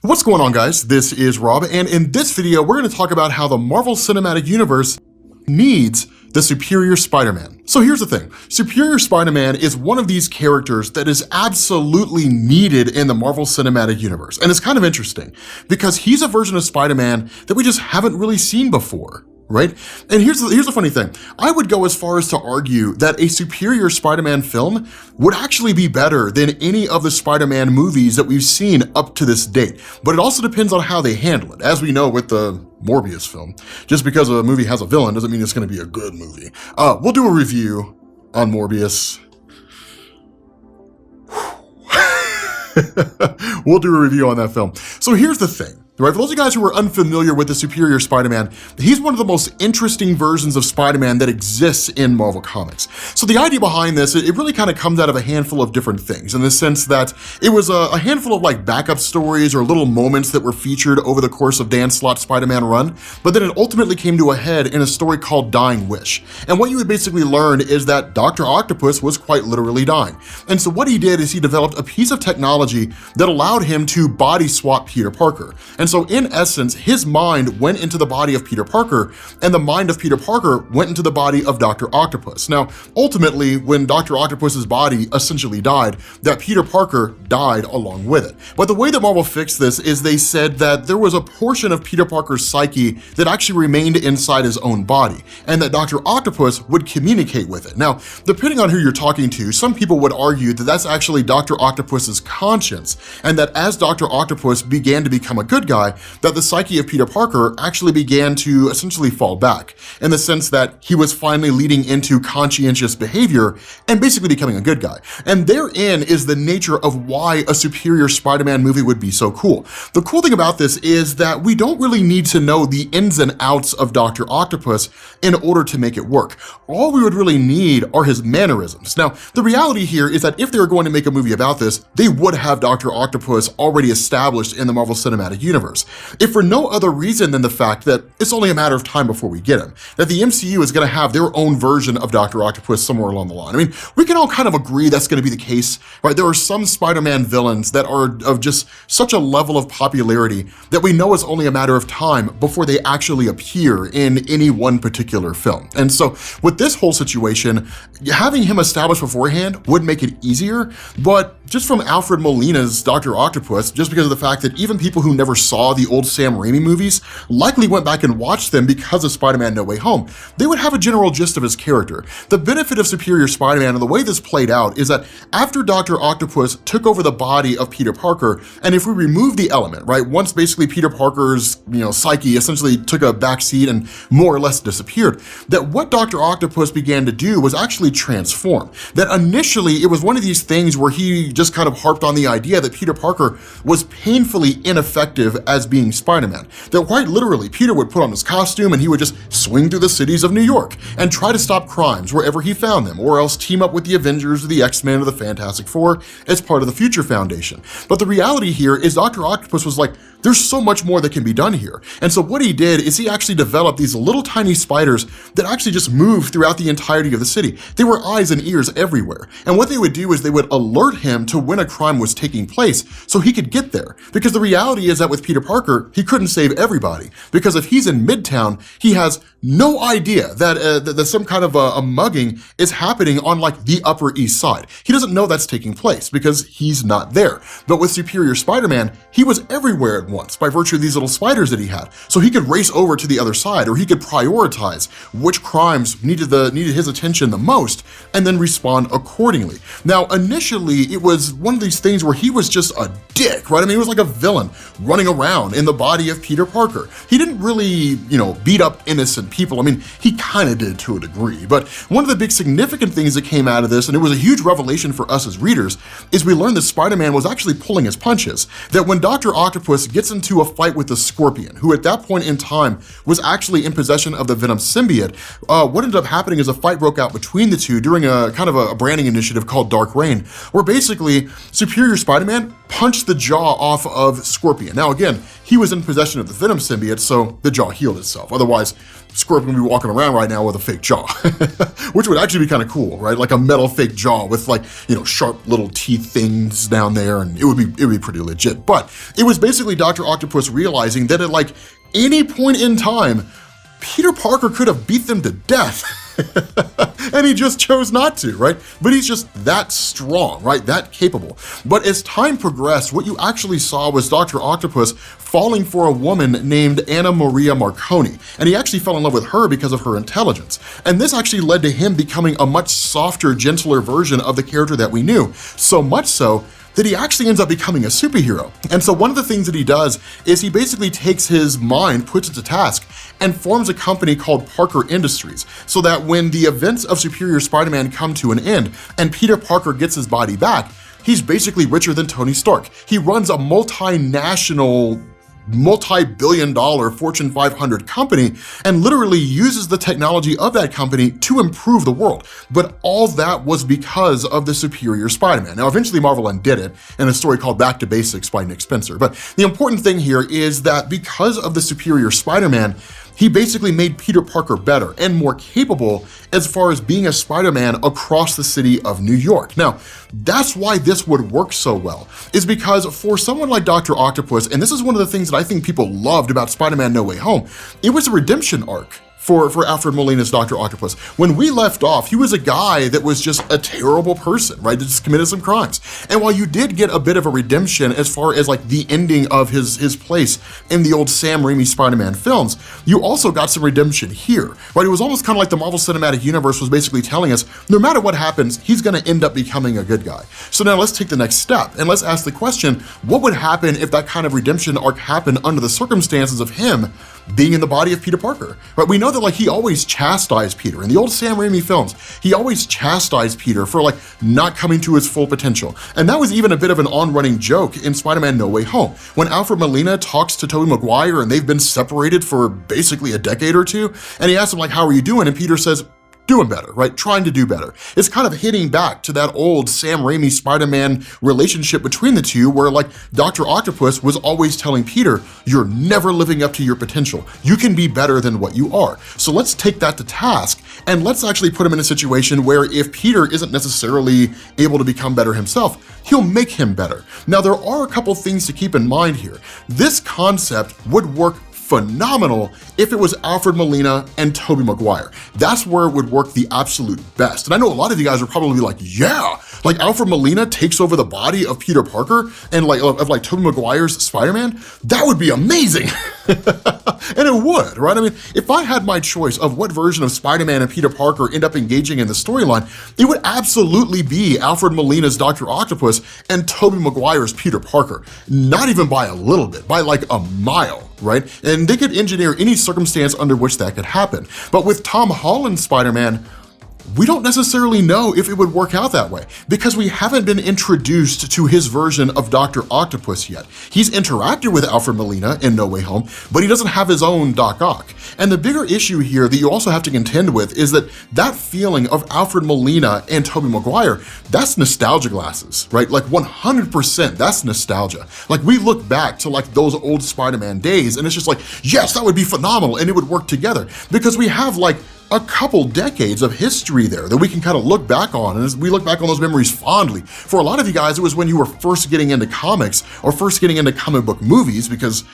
What's going on, guys? This is Rob, and in this video, we're going to talk about how the Marvel Cinematic Universe needs the Superior Spider-Man. So here's the thing. Superior Spider-Man is one of these characters that is absolutely needed in the Marvel Cinematic Universe. And it's kind of interesting because he's a version of Spider-Man that we just haven't really seen before. Right? And here's the funny thing. I would go as far as to argue that a Superior Spider-Man film would actually be better than any of the Spider-Man movies that we've seen up to this date. But it also depends on how they handle it. As we know with the Morbius film, just because a movie has a villain doesn't mean it's going to be a good movie. We'll do a review on Morbius. We'll do a review on that film. So here's the thing. Right, for those of you guys who are unfamiliar with the Superior Spider-Man, he's one of the most interesting versions of Spider-Man that exists in Marvel Comics. So the idea behind this, it really kind of comes out of a handful of different things, in the sense that it was a handful of like backup stories or little moments that were featured over the course of Dan Slott's Spider-Man run, but then it ultimately came to a head in a story called Dying Wish. And what you would basically learn is that Dr. Octopus was quite literally dying. And so what he did is he developed a piece of technology that allowed him to body swap Peter Parker. And so in essence, his mind went into the body of Peter Parker, and the mind of Peter Parker went into the body of Dr. Octopus. Now, ultimately, when Dr. Octopus's body essentially died, that Peter Parker died along with it. But the way that Marvel fixed this is they said that there was a portion of Peter Parker's psyche that actually remained inside his own body, and that Dr. Octopus would communicate with it. Now, depending on who you're talking to, some people would argue that that's actually Dr. Octopus's conscience, and that as Dr. Octopus began to become a good guy, that the psyche of Peter Parker actually began to essentially fall back, in the sense that he was finally leading into conscientious behavior and basically becoming a good guy. And therein is the nature of why a Superior Spider-Man movie would be so cool. The cool thing about this is that we don't really need to know the ins and outs of Dr. Octopus in order to make it work. All we would really need are his mannerisms. Now, the reality here is that if they were going to make a movie about this, they would have Dr. Octopus already established in the Marvel Cinematic Universe. If for no other reason than the fact that it's only a matter of time before we get him, that the MCU is going to have their own version of Dr. Octopus somewhere along the line. I mean, we can all kind of agree that's going to be the case, right? There are some Spider-Man villains that are of just such a level of popularity that we know it's only a matter of time before they actually appear in any one particular film. And so with this whole situation, having him established beforehand would make it easier, but just from Alfred Molina's Dr. Octopus, just because of the fact that even people who never saw the old Sam Raimi movies likely went back and watched them because of Spider-Man No Way Home, they would have a general gist of his character. The benefit of Superior Spider-Man and the way this played out is that after Dr. Octopus took over the body of Peter Parker, and if we remove the element, right, once basically Peter Parker's, psyche essentially took a backseat and more or less disappeared, that what Dr. Octopus began to do was actually transform. That initially it was one of these things where he just kind of harped on the idea that Peter Parker was painfully ineffective as being Spider-Man. That quite literally, Peter would put on his costume and he would just swing through the cities of New York and try to stop crimes wherever he found them, or else team up with the Avengers or the X-Men or the Fantastic Four as part of the Future Foundation. But the reality here is Dr. Octopus was like, there's so much more that can be done here. And so what he did is he actually developed these little tiny spiders that actually just moved throughout the entirety of the city. They were eyes and ears everywhere. And what they would do is they would alert him to when a crime was taking place so he could get there. Because the reality is that with Peter Parker, he couldn't save everybody. Because if he's in Midtown, he has no idea that some kind of a mugging is happening on like the Upper East Side. He doesn't know that's taking place because he's not there. But with Superior Spider-Man, he was everywhere at once by virtue of these little spiders that he had. So he could race over to the other side, or he could prioritize which crimes needed his attention the most and then respond accordingly. Now, initially, it was one of these things where he was just a dick, right? I mean, he was like a villain running around in the body of Peter Parker. He didn't really, beat up innocent people. I mean, he kind of did to a degree, but one of the big significant things that came out of this, and it was a huge revelation for us as readers, is we learned that Spider-Man was actually pulling his punches. That when Dr. Octopus gets into a fight with the Scorpion, who at that point in time was actually in possession of the Venom symbiote, what ended up happening is a fight broke out between the two during a kind of a branding initiative called Dark Reign, where basically Superior Spider-Man punched the jaw off of Scorpion. Now again, again, he was in possession of the Venom symbiote, so the jaw healed itself. Otherwise, Scorpion would be walking around right now with a fake jaw, which would actually be kind of cool, right? Like a metal fake jaw with like, sharp little teeth things down there, and it would be pretty legit. But it was basically Dr. Octopus realizing that at like any point in time, Peter Parker could have beat them to death. And he just chose not to, right? But he's just that strong, right? That capable. But as time progressed, what you actually saw was Dr. Octopus falling for a woman named Anna Maria Marconi. And he actually fell in love with her because of her intelligence. And this actually led to him becoming a much softer, gentler version of the character that we knew. So much so that he actually ends up becoming a superhero. And so one of the things that he does is he basically takes his mind, puts it to task, and forms a company called Parker Industries, so that when the events of Superior Spider-Man come to an end and Peter Parker gets his body back, he's basically richer than Tony Stark. He runs a multinational, multi-billion-dollar Fortune 500 company and literally uses the technology of that company to improve the world. But all that was because of the Superior Spider-Man. Now, eventually Marvel undid it in a story called Back to Basics by Nick Spencer. But the important thing here is that because of the Superior Spider-Man, he basically made Peter Parker better and more capable as far as being a Spider-Man across the city of New York. Now, that's why this would work so well, is because for someone like Dr. Octopus, and this is one of the things that I think people loved about Spider-Man No Way Home, it was a redemption arc for Alfred Molina's Dr. Octopus. When we left off, he was a guy that was just a terrible person, right? That just committed some crimes. And while you did get a bit of a redemption as far as like the ending of his place in the old Sam Raimi Spider-Man films, you also got some redemption here, right? It was almost kind of like the Marvel Cinematic Universe was basically telling us, no matter what happens, he's gonna end up becoming a good guy. So now let's take the next step and let's ask the question, what would happen if that kind of redemption arc happened under the circumstances of him being in the body of Peter Parker, right? We know that like he always chastised Peter. In the old Sam Raimi films, he always chastised Peter for like not coming to his full potential. And that was even a bit of an on-running joke in Spider-Man No Way Home. When Alfred Molina talks to Tobey Maguire and they've been separated for basically a decade or two, and he asks him like, how are you doing? And Peter says, doing better, right? Trying to do better. It's kind of hitting back to that old Sam Raimi Spider-Man relationship between the two where like Dr. Octopus was always telling Peter, you're never living up to your potential. You can be better than what you are. So let's take that to task and let's actually put him in a situation where if Peter isn't necessarily able to become better himself, he'll make him better. Now, there are a couple things to keep in mind here. This concept would work phenomenal if it was Alfred Molina and Tobey Maguire. That's where it would work the absolute best. And I know a lot of you guys are probably like, yeah, like Alfred Molina takes over the body of Peter Parker and like of like Tobey Maguire's Spider-Man. That would be amazing. And it would, right? I mean, if I had my choice of what version of Spider-Man and Peter Parker end up engaging in the storyline, it would absolutely be Alfred Molina's Dr. Octopus and Tobey Maguire's Peter Parker. Not even by a little bit, by like a mile, right? And they could engineer any circumstance under which that could happen. But with Tom Holland's Spider-Man, we don't necessarily know if it would work out that way because we haven't been introduced to his version of Dr. Octopus yet. He's interacted with Alfred Molina in No Way Home, but he doesn't have his own Doc Ock. And the bigger issue here that you also have to contend with is that that feeling of Alfred Molina and Tobey Maguire, that's nostalgia glasses, right? Like 100%, that's nostalgia. Like we look back to like those old Spider-Man days and it's just like, yes, that would be phenomenal and it would work together because we have like a couple decades of history there that we can kind of look back on. And as we look back on those memories fondly, for a lot of you guys, it was when you were first getting into comics or first getting into comic book movies because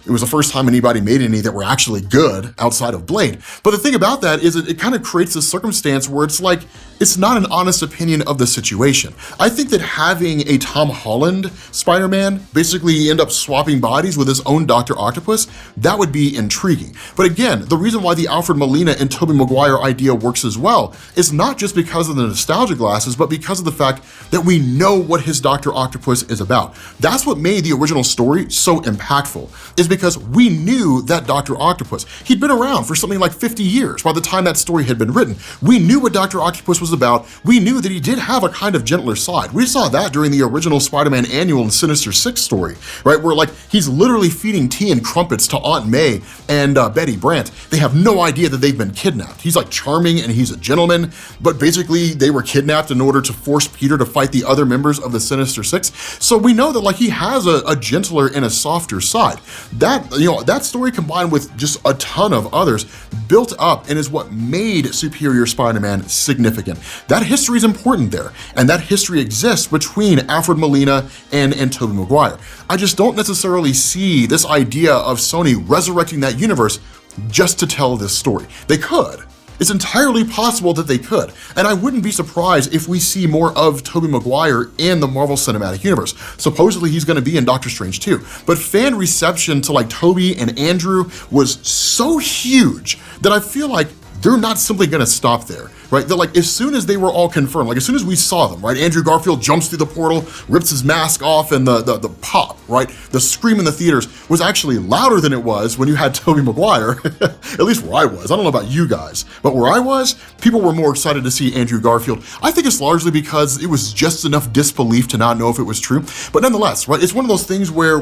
it was the first time anybody made any that were actually good outside of Blade. But the thing about that is it kind of creates this circumstance where it's like, it's not an honest opinion of the situation. I think that having a Tom Holland Spider-Man basically end up swapping bodies with his own Dr. Octopus, that would be intriguing. But again, the reason why the Alfred Molina and Tobey Maguire idea works as well is not just because of the nostalgia glasses, but because of the fact that we know what his Dr. Octopus is about. That's what made the original story so impactful, is because we knew that Dr. Octopus, he'd been around for something like 50 years by the time that story had been written. We knew what Dr. Octopus was about. We knew that he did have a kind of gentler side. We saw that during the original Spider-Man Annual and Sinister Six story, right? Where like he's literally feeding tea and crumpets to Aunt May and Betty Brant. They have no idea that they've been kidnapped. He's like charming and he's a gentleman, but basically they were kidnapped in order to force Peter to fight the other members of the Sinister Six. So we know that like he has a gentler and a softer side. That, you know, that story combined with just a ton of others built up and is what made Superior Spider-Man significant. That history is important there, and that history exists between Alfred Molina and Tobey Maguire. I just don't necessarily see this idea of Sony resurrecting that universe just to tell this story. They could. It's entirely possible that they could, and I wouldn't be surprised if we see more of Tobey Maguire in the Marvel Cinematic Universe. Supposedly he's gonna be in Doctor Strange too, but fan reception to like Tobey and Andrew was so huge that I feel like they're not simply gonna stop there, right? They're like, as soon as they were all confirmed, like as soon as we saw them, right? Andrew Garfield jumps through the portal, rips his mask off, and the pop, right? The scream in the theaters was actually louder than it was when you had Tobey Maguire, at least where I was. I don't know about you guys, but where I was, people were more excited to see Andrew Garfield. I think it's largely because it was just enough disbelief to not know if it was true, but nonetheless, right? It's one of those things where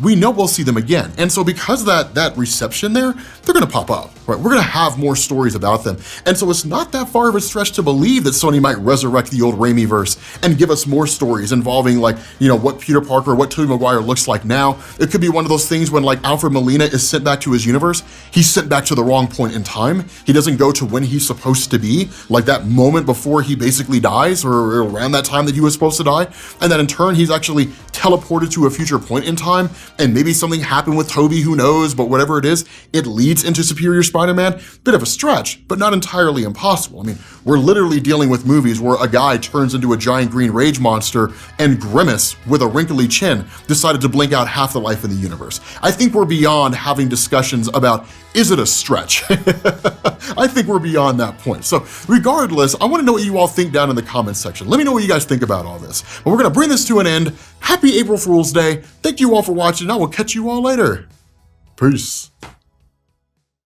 we know we'll see them again. And so because of that reception there, they're gonna pop up, right? We're gonna have more stories about them. And so it's not that far of a stretch to believe that Sony might resurrect the old Raimi-verse and give us more stories involving like, you know, what Peter Parker, what Tobey Maguire looks like now. It could be one of those things when like Alfred Molina is sent back to his universe, he's sent back to the wrong point in time. He doesn't go to when he's supposed to be, like that moment before he basically dies or around that time that he was supposed to die. And then in turn, he's actually teleported to a future point in time, and maybe something happened with Tobey, who knows, but whatever it is, it leads into Superior Spider-Man. Bit of a stretch, but not entirely impossible. I mean, we're literally dealing with movies where a guy turns into a giant green rage monster and Grimace, with a wrinkly chin, decided to blink out half the life in the universe. I think we're beyond having discussions about, is it a stretch? I think we're beyond that point. So regardless, I wanna know what you all think down in the comments section. Let me know what you guys think about all this. But we're gonna bring this to an end. Happy April Fool's Day. Thank you all for watching, and I will catch you all later. Peace.